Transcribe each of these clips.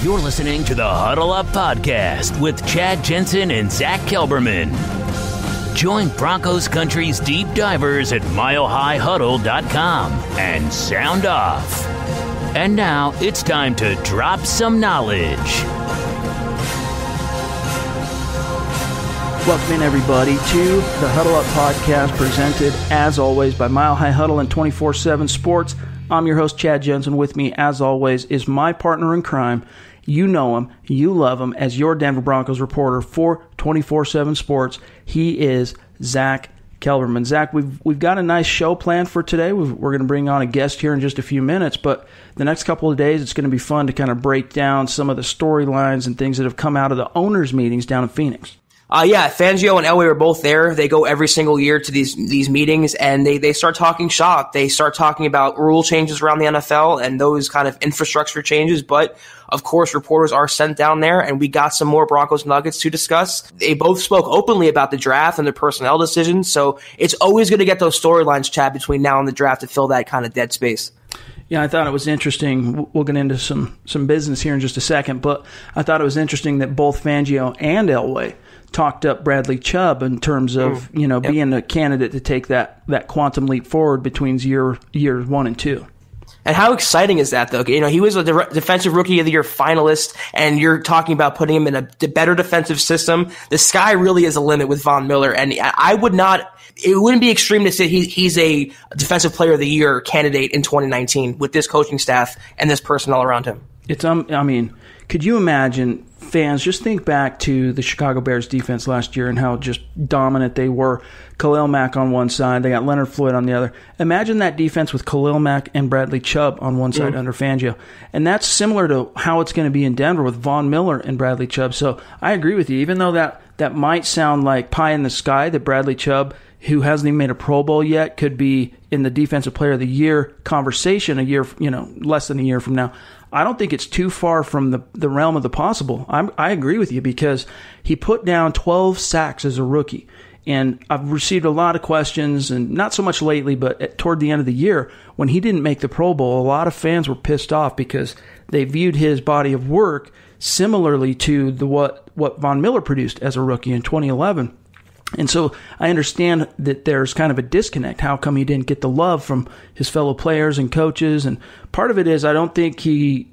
You're listening to the Huddle Up Podcast with Chad Jensen and Zack Kelberman. Join Broncos Country's deep divers at milehighhuddle.com and sound off. And now it's time to drop some knowledge. Welcome in, everybody, to the Huddle Up Podcast, presented, as always, by Mile High Huddle and 24/7 Sports. I'm your host, Chad Jensen. With me, as always, is my partner in crime. You know him, you love him, as your Denver Broncos reporter for 24/7 Sports. He is Zack Kelberman. Zack, we've got a nice show planned for today. We're going to bring on a guest here in just a few minutes, but the next couple of days, it's going to be fun to kind of break down some of the storylines and things that have come out of the owners' meetings down in Phoenix. Fangio and Elway were both there. They go every single year to these meetings, and they start talking shop. They start talking about rule changes around the NFL and those kind of infrastructure changes. But, of course, reporters are sent down there, and we got some more Broncos nuggets to discuss. They both spoke openly about the draft and their personnel decisions, so it's always going to get those storylines, Chad, between now and the draft to fill that kind of dead space. Yeah, I thought it was interesting. We'll get into some business here in just a second, but I thought it was interesting that both Fangio and Elway talked up Bradley Chubb in terms of being a candidate to take that quantum leap forward between years 1 and 2. And how exciting is that, though? He was a Defensive Rookie of the Year finalist, and you're talking about putting him in a better defensive system. The sky really is a limit with Von Miller, and it wouldn't be extreme to say he's a Defensive Player of the Year candidate in 2019 with this coaching staff and this personnel around him. Could you imagine, fans, just think back to the Chicago Bears defense last year and how just dominant they were. Khalil Mack on one side, they got Leonard Floyd on the other. Imagine that defense with Khalil Mack and Bradley Chubb on one side under Fangio. And that's similar to how it's going to be in Denver with Von Miller and Bradley Chubb. So I agree with you. Even though that might sound like pie in the sky, that Bradley Chubb, who hasn't even made a Pro Bowl yet, could be in the Defensive Player of the Year conversation less than a year from now. I don't think it's too far from the realm of the possible. I agree with you, because he put down 12 sacks as a rookie. And I've received a lot of questions, and not so much lately, but toward the end of the year, when he didn't make the Pro Bowl, a lot of fans were pissed off because they viewed his body of work similarly to what Von Miller produced as a rookie in 2011. And so I understand that there's kind of a disconnect. How come he didn't get the love from his fellow players and coaches? And part of it is I don't think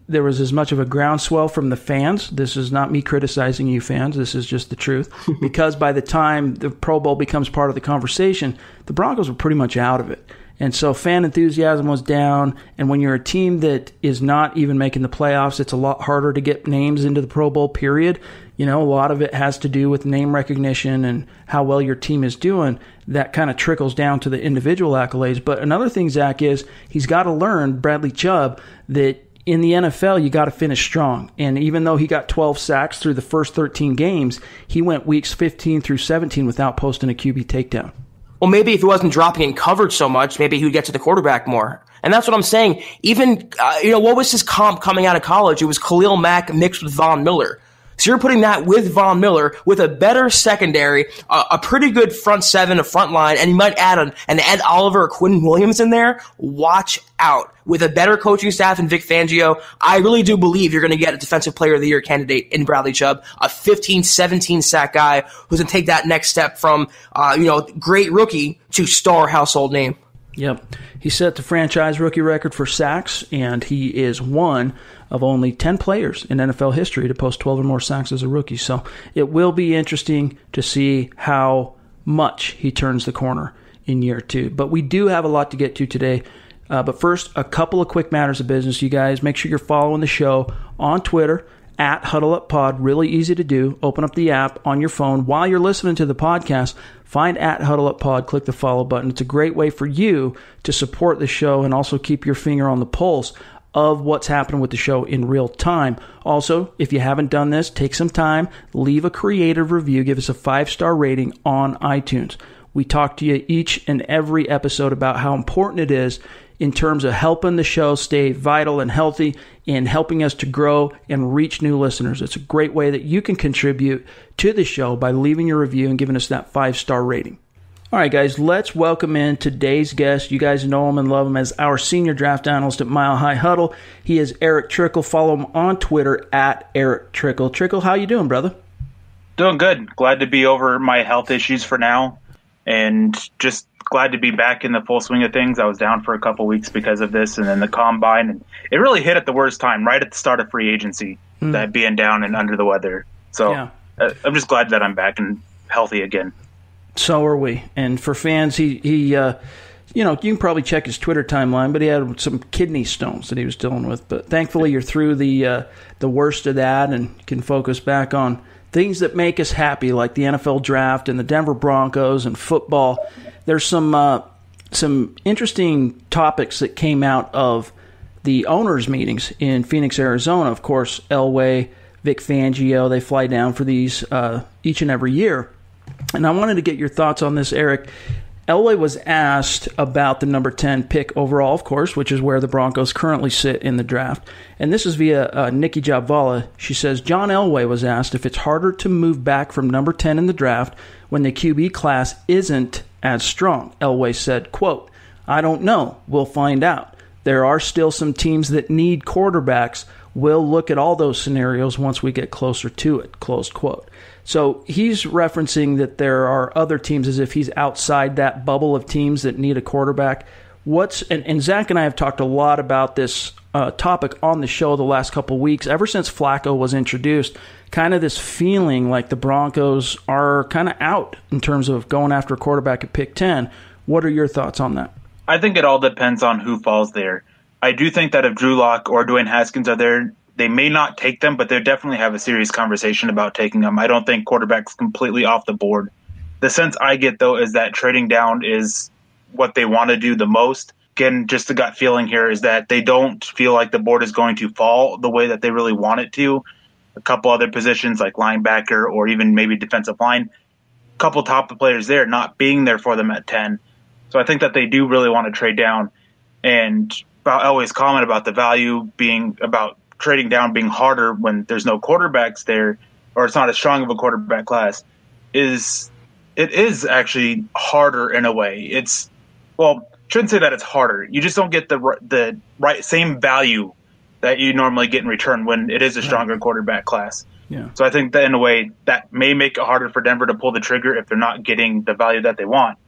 there was as much of a groundswell from the fans. This is not me criticizing you fans. This is just the truth. Because by the time the Pro Bowl becomes part of the conversation, the Broncos were pretty much out of it. And so fan enthusiasm was down. And when you're a team that is not even making the playoffs, it's a lot harder to get names into the Pro Bowl, period. A lot of it has to do with name recognition and how well your team is doing. That kind of trickles down to the individual accolades. But another thing, Zach, is he's got to learn, Bradley Chubb, that in the NFL, you got to finish strong. And even though he got 12 sacks through the first 13 games, he went weeks 15 through 17 without posting a QB takedown. Well, maybe if he wasn't dropping in coverage so much, maybe he would get to the quarterback more. And that's what I'm saying. Even, what was his comp coming out of college? It was Khalil Mack mixed with Von Miller. So you're putting that with Von Miller, with a better secondary, a pretty good front seven, a front line, and you might add an Ed Oliver or Quinn Williams in there. Watch out. With a better coaching staff and Vic Fangio, I really do believe you're going to get a Defensive Player of the Year candidate in Bradley Chubb, a 15, 17 sack guy who's going to take that next step from, great rookie to star household name. Yep. He set the franchise rookie record for sacks, and he is one of only 10 players in NFL history to post 12 or more sacks as a rookie. So it will be interesting to see how much he turns the corner in year 2. But we do have a lot to get to today. But first, a couple of quick matters of business, you guys. Make sure you're following the show on Twitter, at HuddleUpPod. Really easy to do. Open up the app on your phone while you're listening to the podcast. Find at HuddleUpPod. Click the follow button. It's a great way for you to support the show and also keep your finger on the pulse of what's happening with the show in real time. Also, if you haven't done this, take some time, leave a creative review, give us a 5-star rating on iTunes. We talk to you each and every episode about how important it is in terms of helping the show stay vital and healthy and helping us to grow and reach new listeners. It's a great way that you can contribute to the show by leaving your review and giving us that 5-star rating. All right, guys, let's welcome in today's guest. You guys know him and love him as our senior draft analyst at Mile High Huddle. He is Erick Trickel. Follow him on Twitter at Erick Trickel. Trickel, how you doing, brother? Doing good. Glad to be over my health issues for now, and just glad to be back in the full swing of things. I was down for a couple weeks because of this, and then the combine, and it really hit at the worst time, right at the start of free agency, that being down and under the weather. So yeah. I'm just glad that I'm back and healthy again. So are we. And for fans, he you can probably check his Twitter timeline, but he had some kidney stones that he was dealing with. But thankfully, you're through the worst of that and can focus back on things that make us happy, like the NFL draft and the Denver Broncos and football. There's some interesting topics that came out of the owners' meetings in Phoenix, Arizona. Of course, Elway, Vic Fangio, they fly down for these each and every year. And I wanted to get your thoughts on this, Eric. Elway was asked about the number 10 pick overall, of course, which is where the Broncos currently sit in the draft. And this is via Nikki Jabvala. She says, John Elway was asked if it's harder to move back from number 10 in the draft when the QB class isn't as strong. Elway said, quote, I don't know. We'll find out. There are still some teams that need quarterbacks. We'll look at all those scenarios once we get closer to it, close quote. So he's referencing that there are other teams as if he's outside that bubble of teams that need a quarterback. And Zach and I have talked a lot about this topic on the show the last couple of weeks, ever since Flacco was introduced, kind of this feeling like the Broncos are kind of out in terms of going after a quarterback at pick 10. What are your thoughts on that? I think it all depends on who falls there. I do think that if Drew Lock or Dwayne Haskins are there, they may not take them, but they definitely have a serious conversation about taking them. I don't think quarterback's completely off the board. The sense I get, though, is that trading down is what they want to do the most. Again, just the gut feeling here is that they don't feel like the board is going to fall the way that they really want it to. A couple other positions like linebacker or even maybe defensive line, a couple top players there not being there for them at 10. So I think that they do really want to trade down. And about Elway's comment about the value being about trading down being harder when there's no quarterbacks there, or it's not as strong of a quarterback class, it is actually harder in a way. Shouldn't say that it's harder. You just don't get the right same value that you normally get in return when it is a stronger quarterback class. Yeah. So I think that in a way that may make it harder for Denver to pull the trigger if they're not getting the value that they want.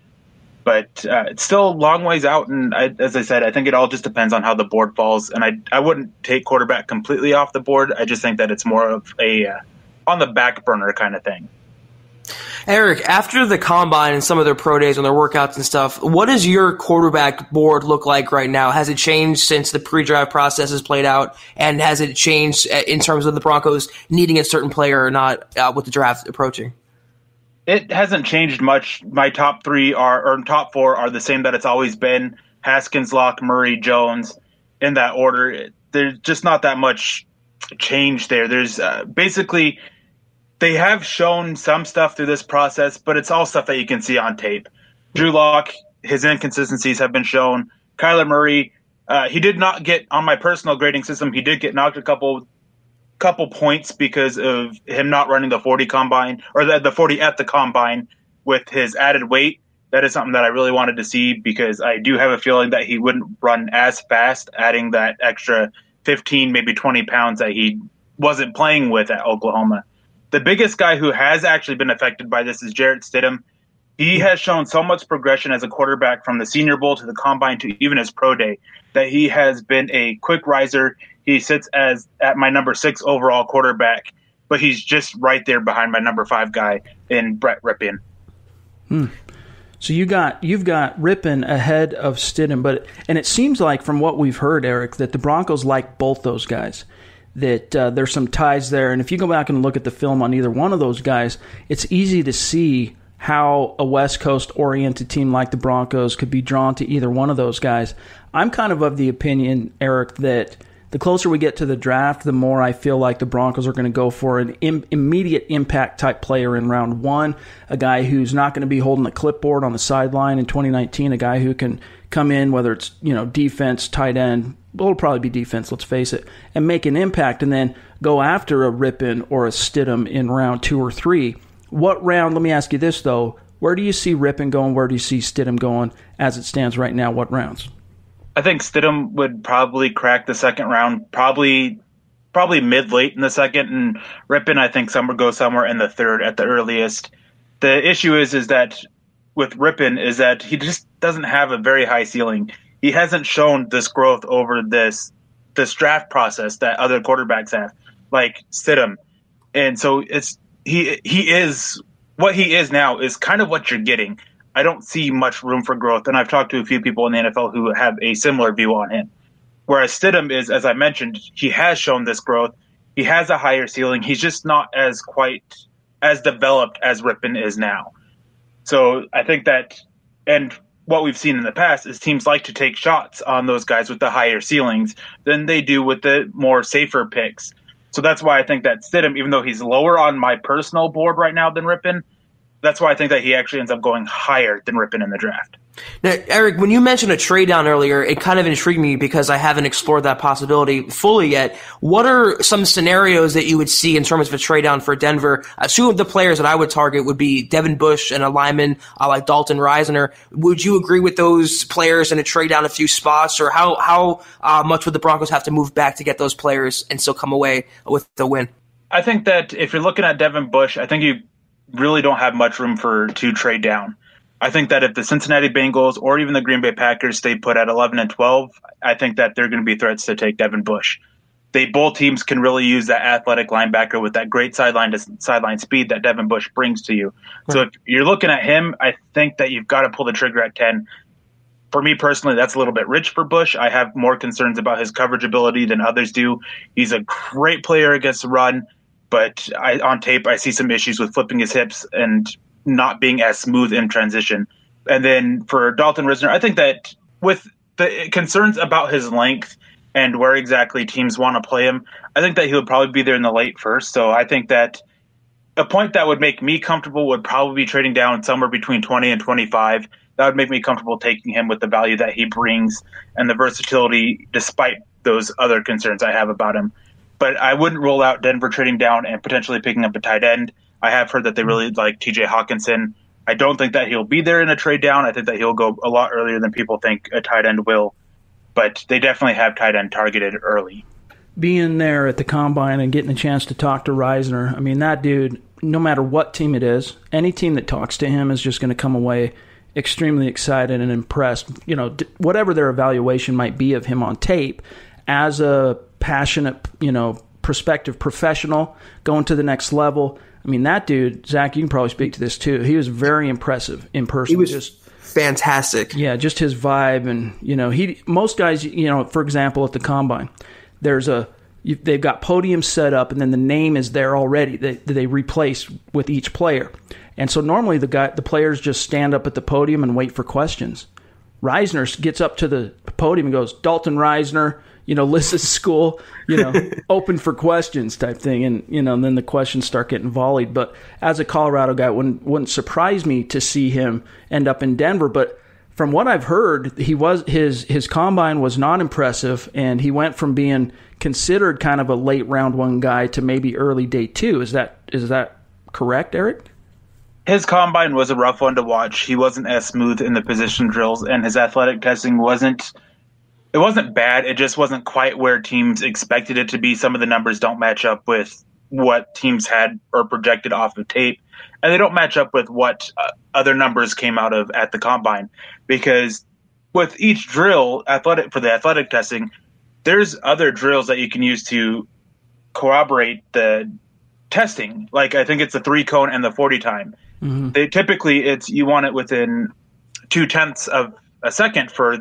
But it's still a long ways out, and as I said, I think it all just depends on how the board falls. And I wouldn't take quarterback completely off the board. I just think that it's more of a on the back burner kind of thing. Eric, after the combine and some of their pro days and their workouts and stuff, what does your quarterback board look like right now? Has it changed since the pre-draft process has played out? And has it changed in terms of the Broncos needing a certain player or not with the draft approaching? It hasn't changed much. My top top four are the same that it's always been. Haskins, Locke, Murray, Jones, in that order. There's just not that much change there. There's basically they have shown some stuff through this process, but it's all stuff that you can see on tape. Drew Lock, his inconsistencies have been shown. Kyler Murray, he did not get on my personal grading system. He did get knocked a couple points because of him not running the 40 combine or the 40 at the combine with his added weight. That is something that I really wanted to see because I do have a feeling that he wouldn't run as fast, adding that extra 15, maybe 20 pounds that he wasn't playing with at Oklahoma. The biggest guy who has actually been affected by this is Jarrett Stidham. He has shown so much progression as a quarterback from the Senior Bowl to the combine to even his pro day that he has been a quick riser. He sits at my number 6 overall quarterback, but he's just right there behind my number 5 guy in Brett Rypien. So you've got Rypien ahead of Stidham, and it seems like from what we've heard, Eric, that the Broncos like both those guys. That there's some ties there, and if you go back and look at the film on either one of those guys, it's easy to see how a West Coast-oriented team like the Broncos could be drawn to either one of those guys. I'm kind of the opinion, Eric, that the closer we get to the draft, the more I feel like the Broncos are going to go for an immediate impact type player in round 1, a guy who's not going to be holding a clipboard on the sideline in 2019, a guy who can come in, whether it's defense, tight end, well, it'll probably be defense, let's face it, and make an impact, and then go after a Rypien or a Stidham in round 2 or 3. What round, let me ask you this though, Where do you see Rypien going? Where do you see Stidham going as it stands right now? What rounds? I think Stidham would probably crack the second round, probably mid-late in the second, and Rypien, I think, goes somewhere in the third at the earliest. The issue is that with Rypien is that he just doesn't have a very high ceiling. He hasn't shown this growth over this draft process that other quarterbacks have, like Stidham. And so he is what he is now is kind of what you're getting. I don't see much room for growth, and I've talked to a few people in the NFL who have a similar view on him. Whereas Stidham is, as I mentioned, he has shown this growth. He has a higher ceiling. He's just not quite as developed as Rypien is now. So I think that, and what we've seen in the past is teams like to take shots on those guys with the higher ceilings than they do with the more safer picks. So that's why I think that Stidham, even though he's lower on my personal board right now than Rypien, that's why I think that he actually ends up going higher than Rypien in the draft. Now, Eric, when you mentioned a trade down earlier, it kind of intrigued me because I haven't explored that possibility fully yet. What are some scenarios that you would see in terms of a trade down for Denver? Two of the players that I would target would be Devin Bush and a lineman like Dalton Reisner. Would you agree with those players in a trade down a few spots, or how much would the Broncos have to move back to get those players and still come away with the win? I think that if you're looking at Devin Bush, I think you really don't have much room to trade down. I think that if the Cincinnati Bengals or even the Green Bay Packers stay put at 11 and 12, I think that they're going to be threats to take Devin Bush. Both teams can really use that athletic linebacker with that great sideline speed that Devin Bush brings to you. So if you're looking at him, I think that you've got to pull the trigger at 10. For me personally, that's a little bit rich for Bush. I have more concerns about his coverage ability than others do. He's a great player against the run, but on tape I see some issues with flipping his hips and not being as smooth in transition. And then for Dalton Reisner, I think that with the concerns about his length and where exactly teams want to play him, I think that he would probably be there in the late first. So I think that a point that would make me comfortable would probably be trading down somewhere between 20 and 25. That would make me comfortable taking him with the value that he brings and the versatility despite those other concerns I have about him. But I wouldn't rule out Denver trading down and potentially picking up a tight end. I have heard that they really like TJ Hawkinson. I don't think that he'll be there in a trade down. I think that he'll go a lot earlier than people think a tight end will. But they definitely have tight end targeted early. Being there at the Combine and getting a chance to talk to Reisner, I mean, that dude, no matter what team it is, any team that talks to him is just going to come away extremely excited and impressed. You know, whatever their evaluation might be of him on tape, as a passionate, prospective professional going to the next level. I mean, that dude, Zach, you can probably speak to this too. He was very impressive in person. He was just fantastic. Yeah, just his vibe. And, most guys, for example, at the Combine, they've got podiums set up and then the name is there already that they replace with each player. And so normally the players just stand up at the podium and wait for questions. Reisner gets up to the podium and goes, Dalton Reisner, list of school, open for questions type thing. And, then the questions start getting volleyed. But as a Colorado guy, it wouldn't surprise me to see him end up in Denver. But from what I've heard, his combine was not impressive, and he went from being considered kind of a late round one guy to maybe early day two. Is that correct, Eric? His combine was a rough one to watch. He wasn't as smooth in the position drills, and his athletic testing wasn't bad. It just wasn't quite where teams expected it to be. Some of the numbers don't match up with what teams had or projected off of tape, and they don't match up with what other numbers came out of at the Combine. Because with each drill, for the athletic testing, there's other drills that you can use to corroborate the testing. Like I think it's the 3-cone and the 40 time. Mm-hmm. You want it within 0.2 of a second for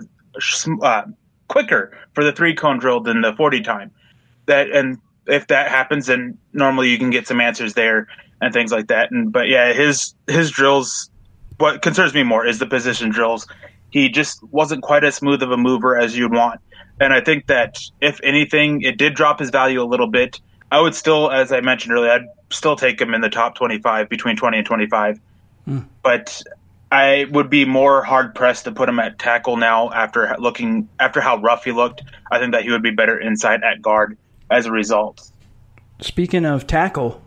quicker for the 3-cone drill than the 40 time. And if that happens, then normally you can get some answers there and things like that. But yeah, his drills, what concerns me more is the position drills. He just wasn't quite as smooth of a mover as you'd want. And I think that if anything, it did drop his value a little bit. I would still, as I mentioned earlier, I'd still take him in the top 25, between 20 and 25. But I would be more hard-pressed to put him at tackle now after how rough he looked. I think that he would be better inside at guard as a result. Speaking of tackle,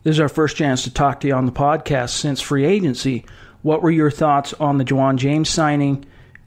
this is our first chance to talk to you on the podcast since free agency. What were your thoughts on the Juwan James signing?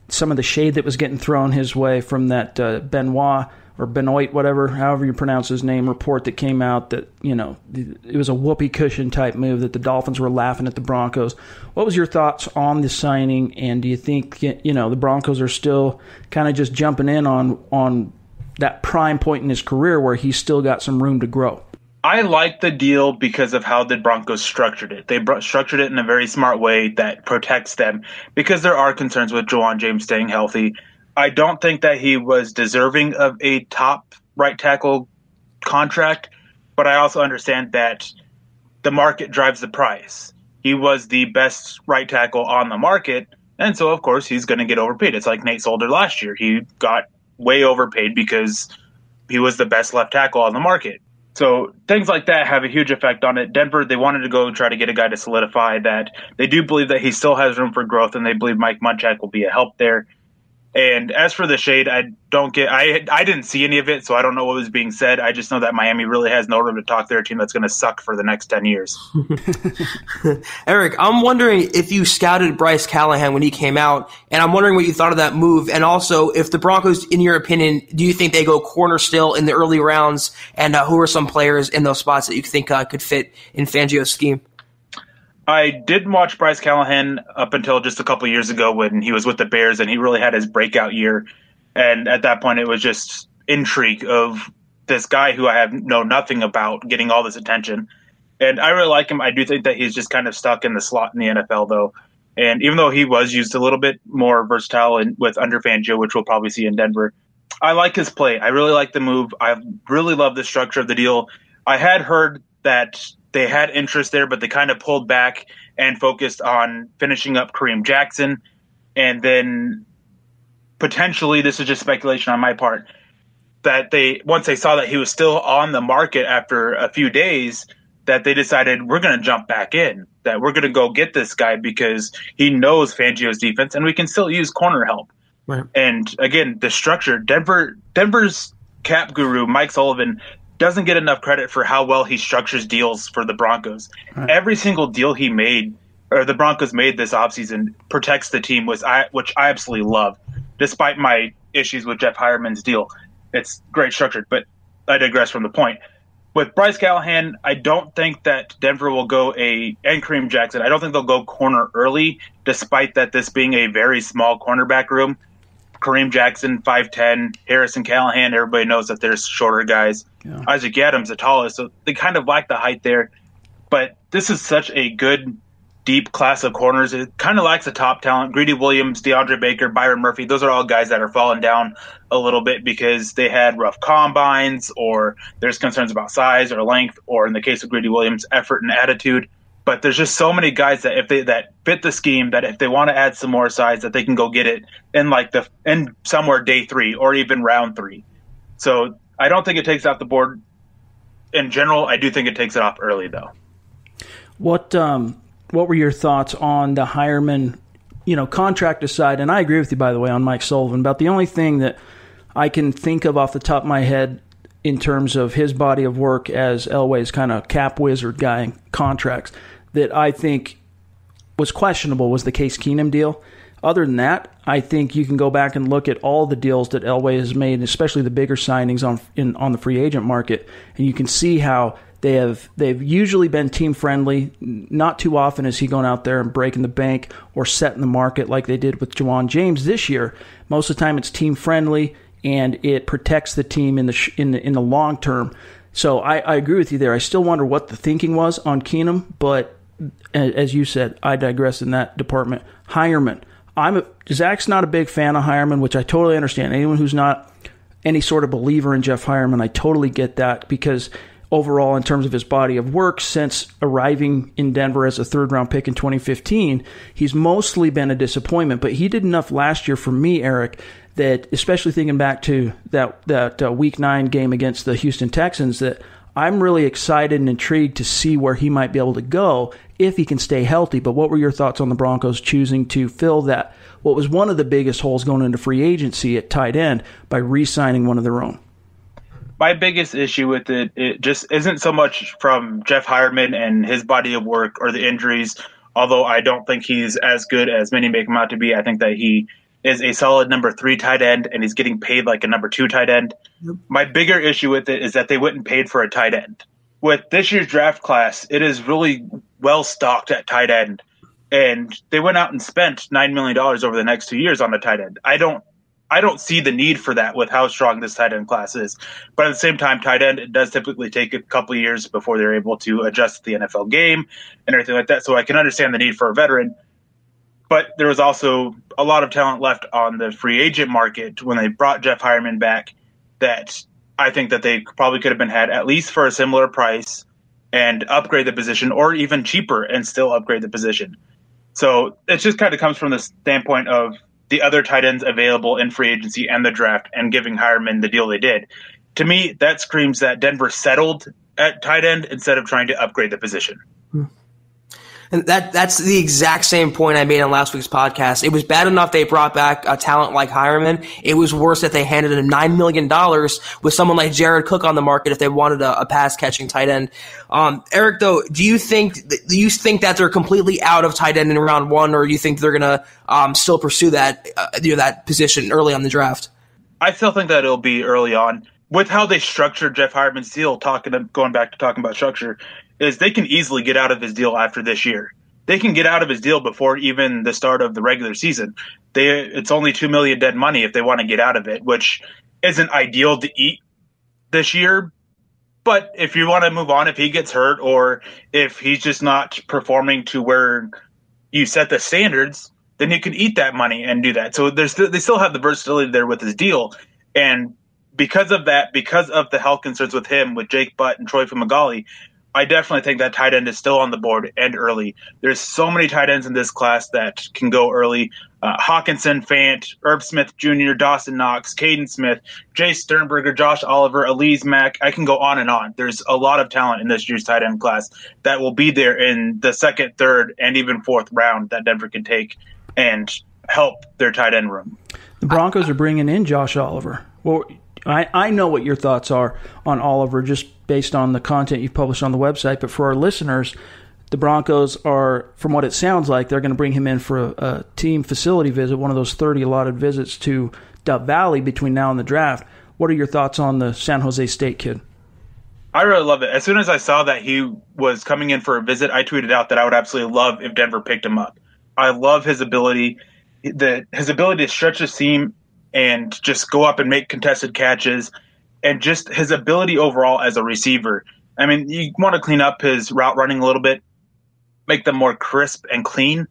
Some of the shade that was getting thrown his way from that Benoit, whatever, however you pronounce his name, report that came out that, it was a whoopee cushion type move, that the Dolphins were laughing at the Broncos. What was your thoughts on the signing, and do you think, the Broncos are still kind of just jumping in on that prime point in his career where he's still got some room to grow? I like the deal because of how the Broncos structured it. They structured it in a very smart way that protects them, because there are concerns with Juwan James staying healthy. I don't think that he was deserving of a top right tackle contract, but I also understand that the market drives the price. He was the best right tackle on the market, and so, of course, he's going to get overpaid. It's like Nate Solder last year. He got way overpaid because he was the best left tackle on the market. So things like that have a huge effect on it. Denver, they wanted to go try to get a guy to solidify that. They do believe that he still has room for growth, and they believe Mike Munchak will be a help there. And as for the shade, I didn't see any of it, so I don't know what was being said. I just know that Miami really has no room to talk. They're a team that's going to suck for the next 10 years. Eric, I'm wondering if you scouted Bryce Callahan when he came out, and I'm wondering what you thought of that move. And also, if the Broncos, in your opinion, do you think they go corner still in the early rounds? And who are some players in those spots that you think could fit in Fangio's scheme? I did watch Bryce Callahan up until just a couple of years ago when he was with the Bears, and he really had his breakout year. And at that point, it was just intrigue of this guy who I know nothing about getting all this attention. And I really like him. I do think that he's just kind of stuck in the slot in the NFL, though. And even though he was used a little bit more versatile with under Fangio, which we'll probably see in Denver, I like his play. I really like the move. I really love the structure of the deal. I had heard that they had interest there, but they kind of pulled back and focused on finishing up Kareem Jackson. And then potentially, this is just speculation on my part, that once they saw that he was still on the market after a few days, that they decided, we're going to jump back in, that we're going to go get this guy because he knows Fangio's defense and we can still use corner help. Right. And again, the structure, Denver's cap guru, Mike Sullivan, doesn't get enough credit for how well he structures deals for the Broncos. Right. Every single deal he made, or the Broncos made this offseason, protects the team, which I absolutely love, despite my issues with Jeff Heuerman's deal. It's great structured, but I digress from the point. With Bryce Callahan, I don't think that Denver will go and Kareem Jackson, I don't think they'll go corner early, despite that this being a very small cornerback room. Kareem Jackson, 5'10", Harrison Callahan, everybody knows that there's shorter guys. Yeah. Isaac Adams, the tallest, so they kind of lack the height there. But this is such a good, deep class of corners. It kind of lacks the top talent. Greedy Williams, DeAndre Baker, Byron Murphy, those are all guys that are falling down a little bit because they had rough combines, or there's concerns about size or length, or in the case of Greedy Williams, effort and attitude. But there's just so many guys that that fit the scheme, that if they want to add some more size, that they can go get it in somewhere day 3 or even round 3. So I don't think it takes it off the board in general. I do think it takes it off early, though. What were your thoughts on the Heuerman, contract aside? And I agree with you, by the way, on Mike Sullivan. About the only thing that I can think of off the top of my head in terms of his body of work as Elway's kind of cap wizard guy in contracts that I think was questionable was the Case Keenum deal. Other than that, I think you can go back and look at all the deals that Elway has made, especially the bigger signings on the free agent market, and you can see how they've usually been team friendly. Not too often is he going out there and breaking the bank or setting the market like they did with Juwan James this year. Most of the time, it's team friendly and it protects the team in the long term. So I agree with you there. I still wonder what the thinking was on Keenum, but as you said, I digress in that department. Heuerman. Zach's not a big fan of Heuerman, which I totally understand. Anyone who's not any sort of believer in Jeff Heuerman, I totally get that, because overall, in terms of his body of work since arriving in Denver as a third-round pick in 2015, he's mostly been a disappointment. But he did enough last year for me, Eric, that especially thinking back to that Week 9 game against the Houston Texans, that I'm really excited and intrigued to see where he might be able to go if he can stay healthy. But what were your thoughts on the Broncos choosing to fill that, what was one of the biggest holes going into free agency at tight end, by re-signing one of their own? My biggest issue with it just isn't so much from Jeff Heuerman and his body of work or the injuries although I don't think he's as good as many make him out to be. I think that he is a solid number 3 tight end, and he's getting paid like a number 2 tight end. Yep. My bigger issue with it is that they wouldn't paid for a tight end. With this year's draft class, it is really well stocked at tight end, and they went out and spent $9 million over the next 2 years on a tight end. I don't see the need for that with how strong this tight end class is. But at the same time, tight end, it does typically take a couple of years before they're able to adjust to the NFL game and everything like that. So I can understand the need for a veteran. But there was also a lot of talent left on the free agent market when they brought Jeff Heuerman back that I think that they probably could have been had at least for a similar price and upgrade the position, or even cheaper and still upgrade the position. So it just kind of comes from the standpoint of the other tight ends available in free agency and the draft and giving Heuerman the deal they did. To me, that screams that Denver settled at tight end instead of trying to upgrade the position. And that's the exact same point I made on last week's podcast. It was bad enough they brought back a talent like Heuerman. It was worse that they handed him $9 million with someone like Jared Cook on the market if they wanted a pass-catching tight end. Eric, though, do you think that they're completely out of tight end in round 1, or do you think they're going to still pursue that that position early on the draft? I still think that it'll be early on. With how they structured Jeff Heuerman's deal, going back to talking about structure, is they can easily get out of his deal after this year. They can get out of his deal before even the start of the regular season. It's only $2 million dead money if they want to get out of it, which isn't ideal to eat this year. But if you want to move on, if he gets hurt or if he's just not performing to where you set the standards, then you can eat that money and do that. So they still have the versatility there with his deal. And because of that, because of the health concerns with him, with Jake Butt and Troy Fumagalli, I definitely think that tight end is still on the board and early. There's so many tight ends in this class that can go early. Hawkinson, Fant, Herb Smith Jr., Dawson Knox, Caden Smith, Jay Sternberger, Josh Oliver, Elise Mack. I can go on and on. There's a lot of talent in this year's tight end class that will be there in the second, third, and even fourth round that Denver can take and help their tight end room. The Broncos are bringing in Josh Oliver. Well, I know what your thoughts are on Oliver just based on the content you've published on the website, but for our listeners, the Broncos are, from what it sounds like, they're going to bring him in for a team facility visit, one of those 30 allotted visits to Dove Valley between now and the draft. What are your thoughts on the San Jose State kid? I really love it. As soon as I saw that he was coming in for a visit, I tweeted out that I would absolutely love if Denver picked him up. I love his ability, his ability to stretch the seam and just go up and make contested catches, and just his ability overall as a receiver. I mean, you want to clean up his route running a little bit, make them more crisp and clean,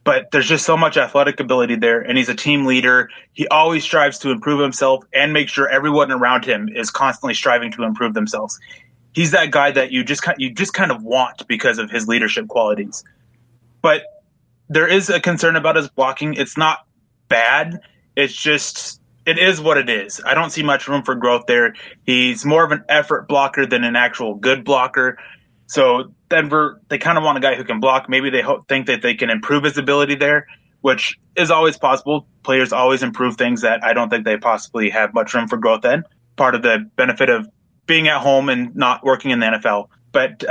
but there's just so much athletic ability there, and he's a team leader. He always strives to improve himself and make sure everyone around him is constantly striving to improve themselves. He's that guy that you just kind of want because of his leadership qualities. But there is a concern about his blocking. It's not bad. It's just, it is what it is. I don't see much room for growth there. He's more of an effort blocker than an actual good blocker. So Denver, they kind of want a guy who can block. Maybe they think that they can improve his ability there, which is always possible. Players always improve things that I don't think they possibly have much room for growth in. Part of the benefit of being at home and not working in the NFL. But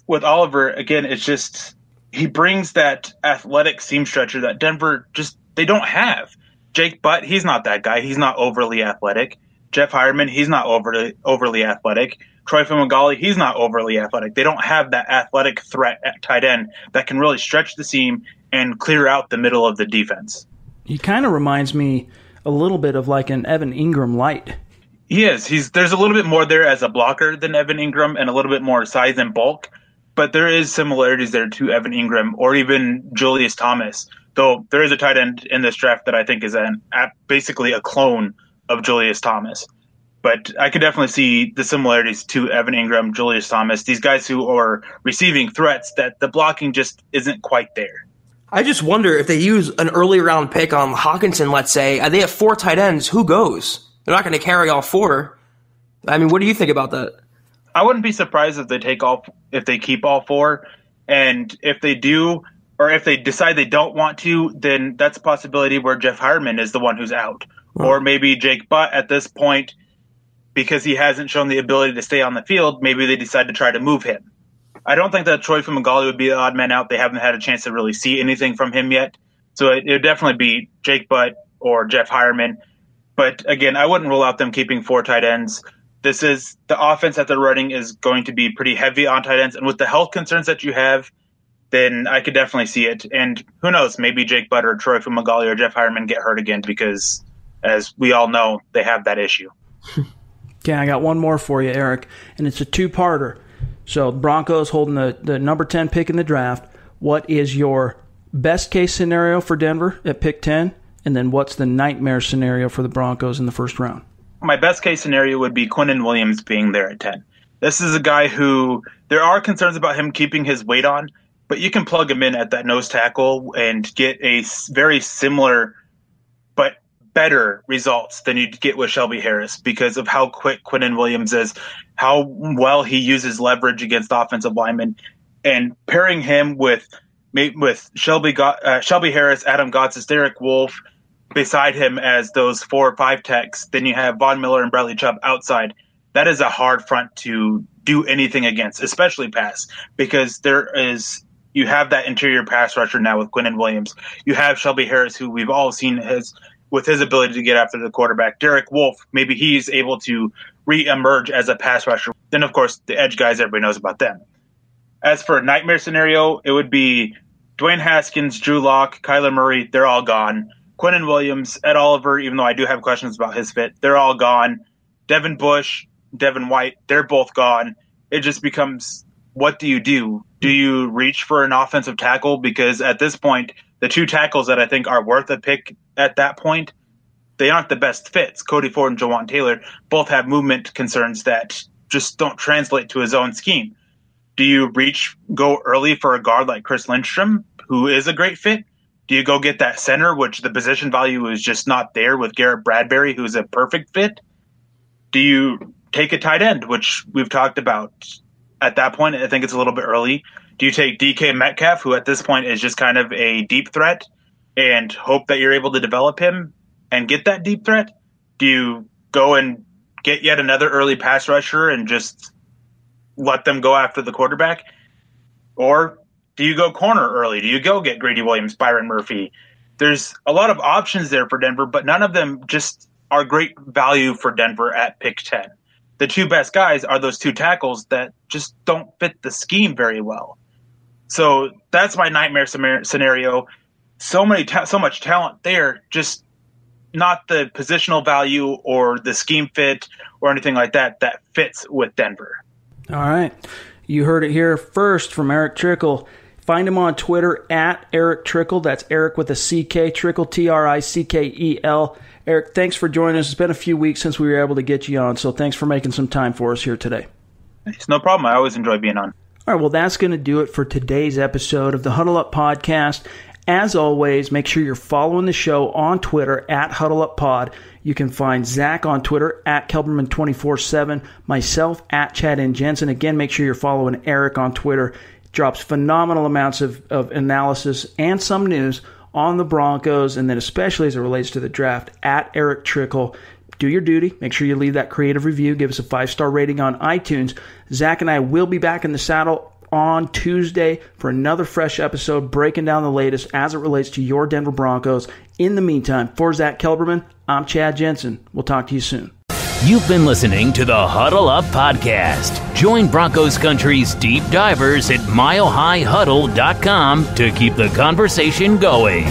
with Oliver, again, it's just, he brings that athletic seam stretcher that Denver just, they don't have. Jake Butt, he's not that guy. He's not overly athletic. Jeff Heuerman, he's not overly athletic. Troy Fumagalli, he's not overly athletic. They don't have that athletic threat at tight end that can really stretch the seam and clear out the middle of the defense. He kind of reminds me a little bit of like an Evan Ingram light. He is. There's a little bit more there as a blocker than Evan Ingram and a little bit more size and bulk, but there is similarities there to Evan Ingram or even Julius Thomas. Though there is a tight end in this draft that I think is basically a clone of Julius Thomas. But I could definitely see the similarities to Evan Ingram, Julius Thomas, these guys who are receiving threats that the blocking just isn't quite there. I just wonder if they use an early round pick on Hawkinson, let's say. They have 4 tight ends. Who goes? They're not going to carry all 4. I mean, what do you think about that? I wouldn't be surprised if they keep all 4. And if they do, or if they decide they don't want to, then that's a possibility where Jeff Heuerman is the one who's out. Or maybe Jake Butt at this point, because he hasn't shown the ability to stay on the field, maybe they decide to try to move him. I don't think that Troy Fumagalli would be the odd man out. They haven't had a chance to really see anything from him yet. So it would definitely be Jake Butt or Jeff Heuerman. But again, I wouldn't rule out them keeping 4 tight ends. This is the offense that they're running is going to be pretty heavy on tight ends. And with the health concerns that you have, then I could definitely see it. And who knows, maybe Jake Butt or Troy Fumagalli or Jeff Heuerman get hurt again because, as we all know, they have that issue. Okay, I got one more for you, Eric, and it's a two-parter. So Broncos holding the number 10 pick in the draft. What is your best-case scenario for Denver at pick 10? And then what's the nightmare scenario for the Broncos in the first round? My best-case scenario would be Quinnen Williams being there at 10. This is a guy who there are concerns about him keeping his weight on, but you can plug him in at that nose tackle and get a very similar but better results than you'd get with Shelby Harris because of how quick Quinnen Williams is, how well he uses leverage against offensive linemen, and pairing him with Shelby Harris, Adam Gotsis, Derek Wolfe beside him as those 4 or 5 techs. Then you have Von Miller and Bradley Chubb outside. That is a hard front to do anything against, especially pass, because you have that interior pass rusher now with Quinnen Williams. You have Shelby Harris, who we've all seen with his ability to get after the quarterback. Derek Wolfe, maybe he's able to re-emerge as a pass rusher. Then, of course, the edge guys, everybody knows about them. As for a nightmare scenario, it would be Dwayne Haskins, Drew Lock, Kyler Murray, they're all gone. Quinnen Williams, Ed Oliver, even though I do have questions about his fit, they're all gone. Devin Bush, Devin White, they're both gone. It just becomes, what do? Do you reach for an offensive tackle? Because at this point, the 2 tackles that I think are worth a pick at that point, they aren't the best fits. Cody Ford and Jawan Taylor both have movement concerns that just don't translate to his own scheme. Do you go early for a guard like Chris Lindstrom, who is a great fit? Do you go get that center, which the position value is just not there with Garrett Bradbury, who's a perfect fit? Do you take a tight end, which we've talked about? At that point, I think it's a little bit early. Do you take DK Metcalf, who at this point is just kind of a deep threat, and hope that you're able to develop him and get that deep threat? Do you go and get yet another early pass rusher and just let them go after the quarterback? Or do you go corner early? Do you go get Grady Williams, Byron Murphy? There's a lot of options there for Denver, but none of them just are great value for Denver at pick 10. The 2 best guys are those 2 tackles that just don't fit the scheme very well. So that's my nightmare scenario. So much talent there, just not the positional value or the scheme fit or anything like that fits with Denver. All right. You heard it here first from Erick Trickel. Find him on Twitter at Erick Trickel. That's Eric with a CK, Trickel, Trickel. Eric, thanks for joining us. It's been a few weeks since we were able to get you on, so thanks for making some time for us here today. It's no problem. I always enjoy being on. All right, well, that's going to do it for today's episode of the Huddle Up Podcast. As always, make sure you're following the show on Twitter at Huddle Up Pod. You can find Zach on Twitter at Kelberman247, myself at Chad and Jensen. Again, make sure you're following Eric on Twitter. Drops phenomenal amounts of analysis and some news on the Broncos, and then especially as it relates to the draft, at Erick Trickel. Do your duty. Make sure you leave that creative review. Give us a 5-star rating on iTunes. Zach and I will be back in the saddle on Tuesday for another fresh episode breaking down the latest as it relates to your Denver Broncos. In the meantime, for Zack Kelberman, I'm Chad Jensen. We'll talk to you soon. You've been listening to the Huddle Up Podcast. Join Broncos Country's deep divers at milehighhuddle.com to keep the conversation going.